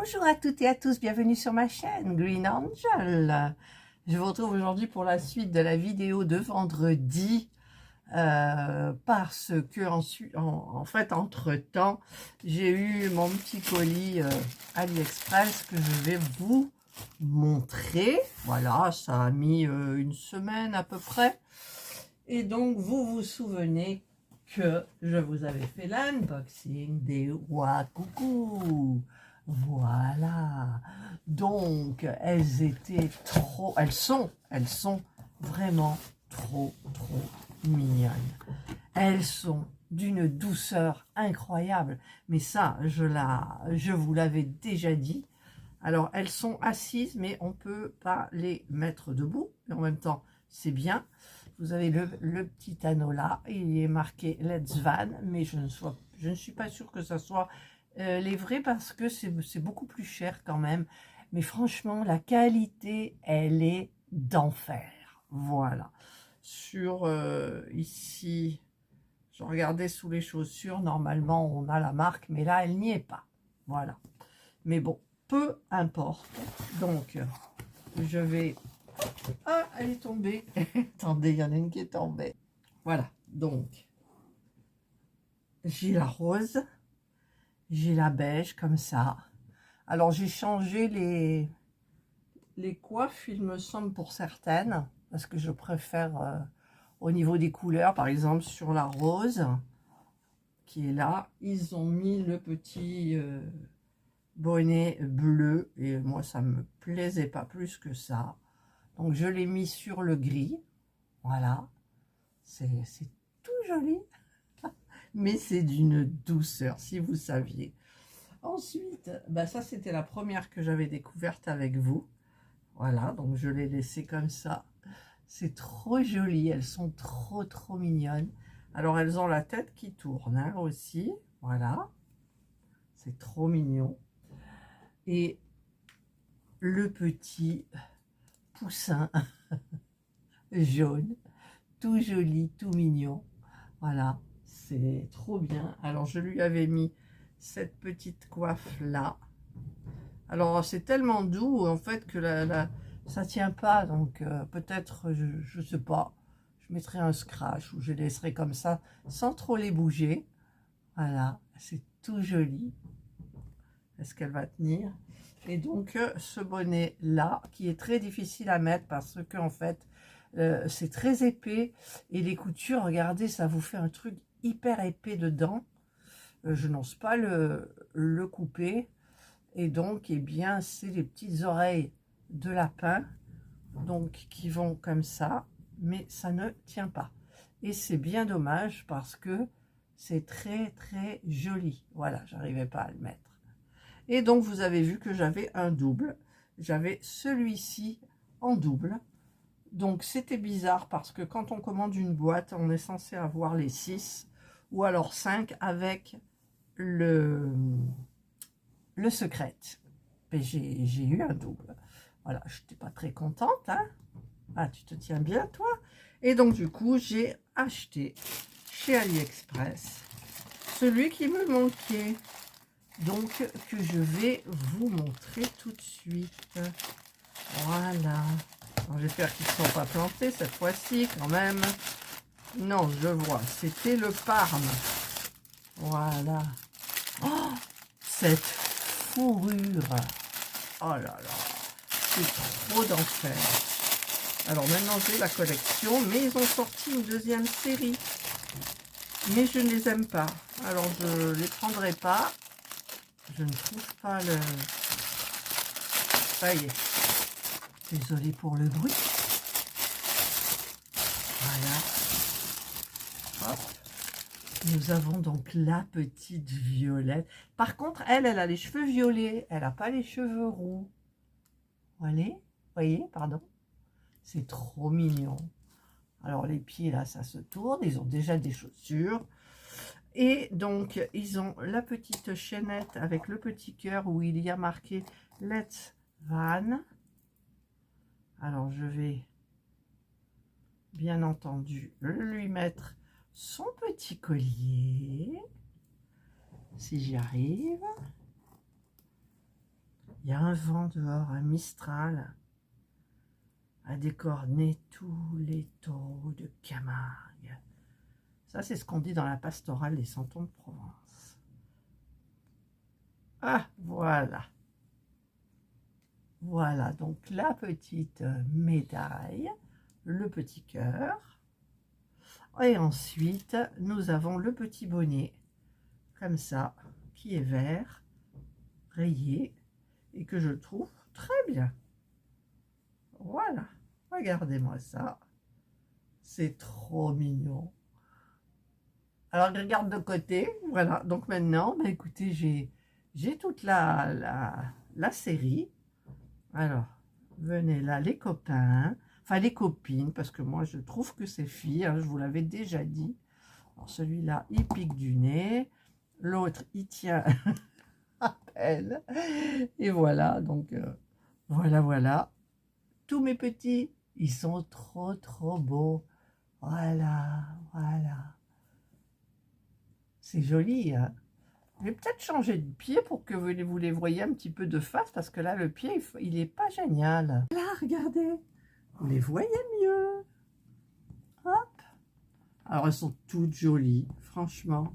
Bonjour à toutes et à tous, bienvenue sur ma chaîne Green Angel. Je vous retrouve aujourd'hui pour la suite de la vidéo de vendredi parce que en fait entre-temps j'ai eu mon petit colis AliExpress que je vais vous montrer. Voilà, ça a mis une semaine à peu près. Et donc vous vous souvenez que je vous avais fait l'unboxing des Wakoukou. Voilà, donc elles sont vraiment trop mignonnes. Elles sont d'une douceur incroyable, mais ça je vous l'avais déjà dit. Alors elles sont assises, mais on peut pas les mettre debout, mais en même temps c'est bien. Vous avez le petit anneau là, il est marqué Let's Van, mais je ne suis pas sûre que ça soit les vrais parce que c'est beaucoup plus cher quand même. Mais franchement, la qualité, elle est d'enfer. Voilà. Sur ici, je regardais sous les chaussures, normalement on a la marque, mais là elle n'y est pas. Voilà. Mais bon, peu importe. Donc, je vais... Ah, elle est tombée. Attendez, il y en a une qui est tombée. Voilà, donc, j'ai la rose, j'ai la beige, comme ça. Alors, j'ai changé les coiffes, il me semble, pour certaines, parce que je préfère au niveau des couleurs. Par exemple, sur la rose, qui est là, ils ont mis le petit bonnet bleu, et moi, ça me plaisait pas plus que ça. Donc, je l'ai mis sur le gris. Voilà. C'est tout joli. Mais c'est d'une douceur, si vous saviez. Ensuite, bah ça, c'était la première que j'avais découverte avec vous. Voilà, donc je l'ai laissée comme ça. C'est trop joli. Elles sont trop mignonnes. Alors, elles ont la tête qui tourne hein, aussi. Voilà. C'est trop mignon. Et le petit poussin jaune, tout joli, tout mignon. Voilà, c'est trop bien. Alors, je lui avais mis cette petite coiffe là. Alors, c'est tellement doux en fait que ça tient pas. Donc, peut-être, je sais pas, je mettrai un scratch ou je laisserai comme ça sans trop les bouger. Voilà, c'est tout joli. Est-ce qu'elle va tenir? Et donc, ce bonnet là qui est très difficile à mettre parce que en fait, c'est très épais et les coutures, regardez, ça vous fait un truc hyper épais dedans. Je n'ose pas le couper et donc eh bien c'est les petites oreilles de lapin donc qui vont comme ça, mais ça ne tient pas et c'est bien dommage parce que c'est très joli. Voilà, j'arrivais pas à le mettre et donc vous avez vu que j'avais un double. J'avais celui-ci en double. Donc c'était bizarre parce que quand on commande une boîte, on est censé avoir les 6 ou alors 5 avec le secret. Mais j'ai eu un double. Voilà, je n'étais pas très contente. Hein. Ah, tu te tiens bien toi. Et donc du coup, j'ai acheté chez AliExpress celui qui me manquait. Donc que je vais vous montrer tout de suite. Voilà. J'espère qu'ils ne sont pas plantés cette fois-ci quand même. Non, je vois. C'était le Parme. Voilà. Oh, cette fourrure. Oh là là. C'est trop d'enfer. Alors maintenant j'ai la collection, mais ils ont sorti une deuxième série. Mais je ne les aime pas. Alors je ne les prendrai pas. Je ne trouve pas le... Ça y est. Désolée pour le bruit. Voilà. Hop. Nous avons donc la petite Violette. Par contre, elle a les cheveux violets. Elle n'a pas les cheveux roux. Voyez, pardon. C'est trop mignon. Alors, les pieds, là, ça se tourne. Ils ont déjà des chaussures. Et donc, ils ont la petite chaînette avec le petit cœur où il y a marqué Let's Van. Alors, je vais, bien entendu, lui mettre son petit collier. Si j'y arrive. Il y a un vent dehors, un Mistral, à décorner tous les taureaux de Camargue. Ça, c'est ce qu'on dit dans la pastorale des Santons de Provence. Ah, voilà. Voilà, donc la petite médaille, le petit cœur. Et ensuite, nous avons le petit bonnet, comme ça, qui est vert, rayé, et que je trouve très bien. Voilà, regardez-moi ça. C'est trop mignon. Alors, je regarde de côté. Voilà, donc maintenant, bah, écoutez, j'ai toute la série. Alors, venez là, les copains, enfin les copines, parce que moi, je trouve que c'est filles, hein, je vous l'avais déjà dit. Alors, celui-là, il pique du nez. L'autre, il tient à peine. Et voilà, donc, voilà. Tous mes petits, ils sont trop beaux. Voilà. C'est joli, hein. Je vais peut-être changer de pied pour que vous les voyez un petit peu de face, parce que là, le pied, il n'est pas génial. Là, regardez, vous les voyez mieux. Hop. Alors, elles sont toutes jolies, franchement.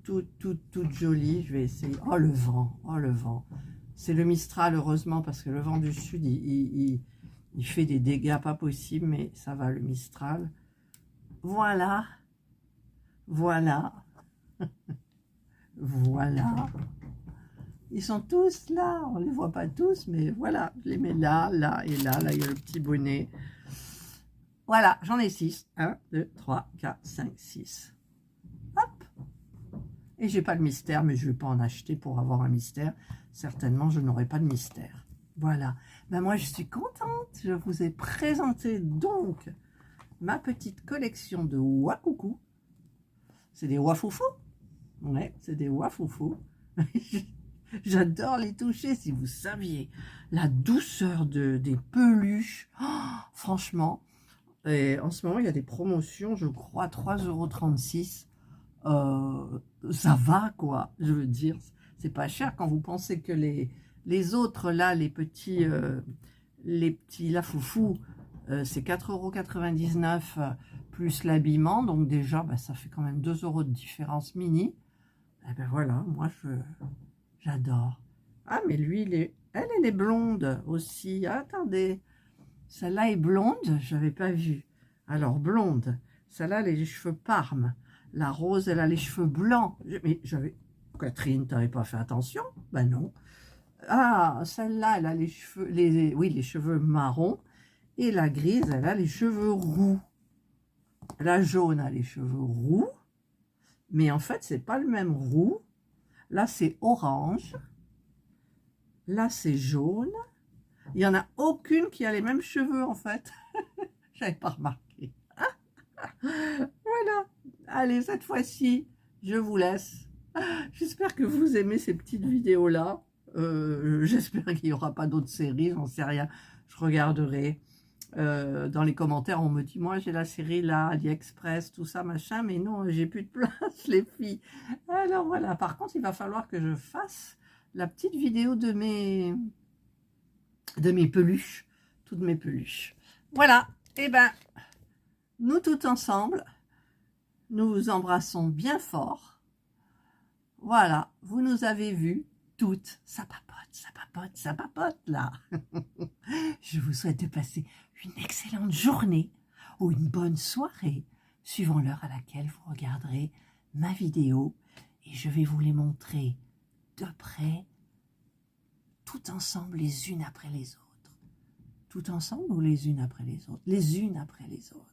Toutes jolies. Je vais essayer. Oh, le vent. C'est le Mistral, heureusement, parce que le vent du sud, il fait des dégâts pas possibles, mais ça va, le Mistral. Voilà. Ils sont tous là, on ne les voit pas tous, mais voilà, je les mets là, là et là. Là, il y a le petit bonnet. Voilà, j'en ai 6. 1, 2, 3, 4, 5, 6. Hop. Et j'ai pas le mystère, mais je ne vais pas en acheter pour avoir un mystère. Certainement, je n'aurai pas de mystère. Voilà. Ben moi, je suis contente. Je vous ai présenté donc ma petite collection de Wakoukou. C'est des Wafoufou. Ouais, c'est des Wafoufou. J'adore les toucher, si vous saviez. La douceur des peluches. Oh, franchement. Et en ce moment, il y a des promotions, je crois, 3,36 €. Ça va, quoi. Je veux dire, c'est pas cher quand vous pensez que les autres, là, les petits Lafoufou, c'est 4,99 € plus l'habillement. Donc déjà, bah, ça fait quand même 2 € de différence mini. Et ben voilà, moi, j'adore. Ah, mais lui, elle est blonde aussi. Ah, attendez. Celle-là est blonde, je n'avais pas vu. Alors, blonde. Celle-là, elle a les cheveux parme. La rose, elle a les cheveux blancs. Mais j'avais... Catherine, tu n'avais pas fait attention? Ben non. Ah, celle-là, elle a les cheveux... Oui, les cheveux marrons. Et la grise, elle a les cheveux roux. La jaune a les cheveux roux. Mais en fait, c'est pas le même roux. Là, c'est orange. Là, c'est jaune. Il n'y en a aucune qui a les mêmes cheveux, en fait. J'avais pas remarqué. Voilà. Allez, cette fois-ci, je vous laisse. J'espère que vous aimez ces petites vidéos-là. J'espère qu'il n'y aura pas d'autres séries, j'en sais rien. Je regarderai. Dans les commentaires, on me dit, moi, j'ai la série là, AliExpress, tout ça, machin. Mais non, j'ai plus de place, les filles. Alors, voilà. Par contre, il va falloir que je fasse la petite vidéo de mes peluches. Toutes mes peluches. Voilà. Et ben, nous tous ensemble, nous vous embrassons bien fort. Voilà, vous nous avez vus toutes. Ça papote là. Je vous souhaite de passer une excellente journée ou une bonne soirée, suivant l'heure à laquelle vous regarderez ma vidéo. Et je vais vous les montrer de près, tout ensemble, les unes après les autres. Tout ensemble ou les unes après les autres? Les unes après les autres.